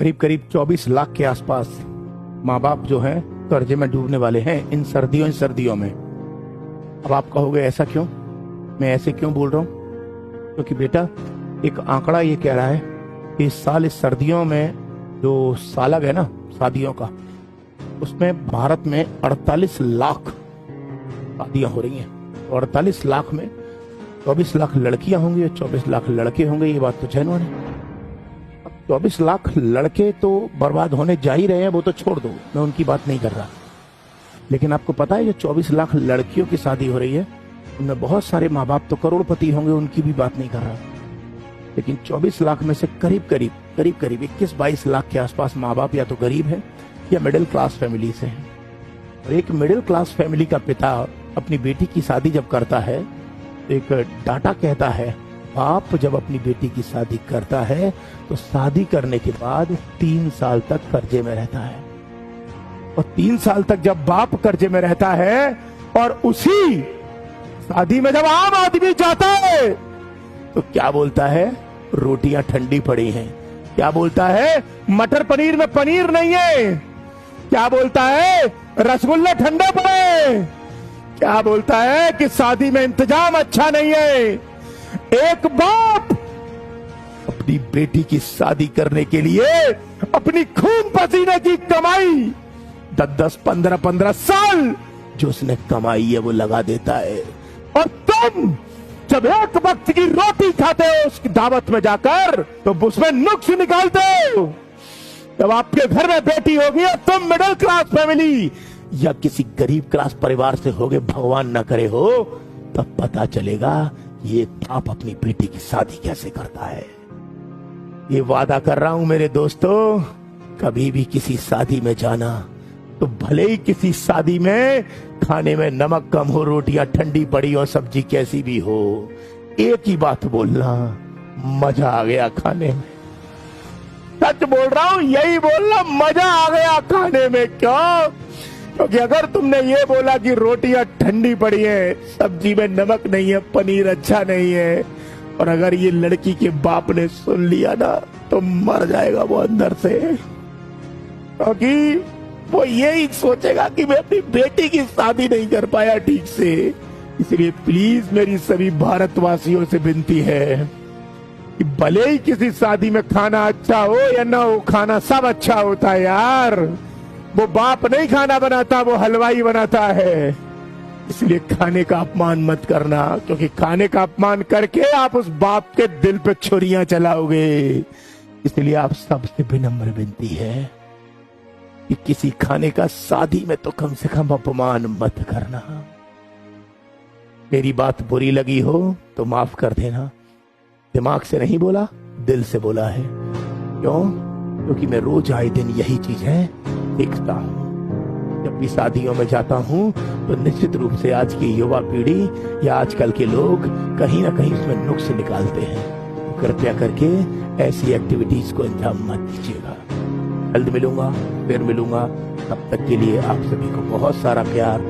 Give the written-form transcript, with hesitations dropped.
करीब करीब 24 लाख के आसपास माँ बाप जो हैं कर्जे में डूबने वाले हैं इन सर्दियों में। अब आप कहोगे ऐसा क्यों, मैं ऐसे क्यों बोल रहा हूँ? क्योंकि बेटा एक आंकड़ा ये कह रहा है कि इस साल इस सर्दियों में जो सालग है ना शादियों का, उसमें भारत में 48 लाख शादियां हो रही हैं। 48 लाख में 24 लाख लड़कियां होंगी और 24 लाख लड़के होंगे, ये बात तो जैनवन है। अब 24 लाख लड़के तो बर्बाद होने जा ही रहे हैं, वो तो छोड़ दो, मैं उनकी बात नहीं कर रहा। लेकिन आपको पता है जो 24 लाख लड़कियों की शादी हो रही है उनमें बहुत सारे माँ बाप तो करोड़पति होंगे, उनकी भी बात नहीं कर रहा। लेकिन 24 लाख में से करीब करीब 21-22 लाख के आसपास माँ बाप या तो गरीब हैं या मिडिल क्लास फैमिली से हैं। और एक मिडिल क्लास फैमिली का पिता अपनी बेटी की शादी जब करता है तो एक डाटा कहता है, बाप जब अपनी बेटी की शादी करता है तो शादी करने के बाद 3 साल तक कर्जे में रहता है। और 3 साल तक जब बाप कर्जे में रहता है और उसी शादी में जब आम आदमी जाता है तो क्या बोलता है, रोटियां ठंडी पड़ी हैं। क्या बोलता है, मटर पनीर में पनीर नहीं है। क्या बोलता है, रसगुल्ले ठंडे पड़े। क्या बोलता है कि शादी में इंतजाम अच्छा नहीं है। एक बाप अपनी बेटी की शादी करने के लिए अपनी खून पसीने की कमाई 10-10, 15-15 साल जो उसने कमाई है वो लगा देता है। और तुम जब एक वक्त की रोटी खाते हो उसकी दावत में जाकर तो उसमें नुक्स निकालते हो। जब आपके घर में बेटी होगी और तुम मिडिल क्लास फैमिली या किसी गरीब क्लास परिवार से होगे, भगवान न करे हो, तब पता चलेगा ये बाप अपनी बेटी की शादी कैसे करता है। ये वादा कर रहा हूं मेरे दोस्तों, कभी भी किसी शादी में जाना तो भले ही किसी शादी में खाने में नमक कम हो, रोटियां ठंडी पड़ी और सब्जी कैसी भी हो, एक ही बात बोलना, मजा आ गया खाने में। सच बोल रहा हूं, यही बोलना, मजा आ गया खाने में। क्यों? क्योंकि अगर तुमने ये बोला कि रोटियां ठंडी पड़ी है, सब्जी में नमक नहीं है, पनीर अच्छा नहीं है, और अगर ये लड़की के बाप ने सुन लिया ना तो मर जाएगा वो अंदर से। क्योंकि वो यही सोचेगा कि मैं अपनी बेटी की शादी नहीं कर पाया ठीक से। इसलिए प्लीज मेरी सभी भारतवासियों से विनती है कि भले ही किसी शादी में खाना अच्छा हो या ना हो, खाना सब अच्छा होता है यार। वो बाप नहीं खाना बनाता, वो हलवाई बनाता है। इसलिए खाने का अपमान मत करना, क्योंकि खाने का अपमान करके आप उस बाप के दिल पे छुरियां चलाओगे। इसलिए आप सबसे विनम्र विनती है कि किसी खाने का शादी में तो कम से कम अपमान मत करना। मेरी बात बुरी लगी हो तो माफ कर देना। दिमाग से नहीं बोला, दिल से बोला है। क्यों? क्योंकि मैं रोज आए दिन यही चीज है देखता हूं। जब भी शादियों में जाता हूं तो निश्चित रूप से आज की युवा पीढ़ी या आजकल के लोग कहीं ना कहीं उसमें नुक्स निकालते हैं। तो कृपया करके ऐसी एक्टिविटीज को अंजाम मत दीजिएगा। जल्द मिलूंगा, फिर मिलूंगा। तब तक के लिए आप सभी को बहुत सारा प्यार,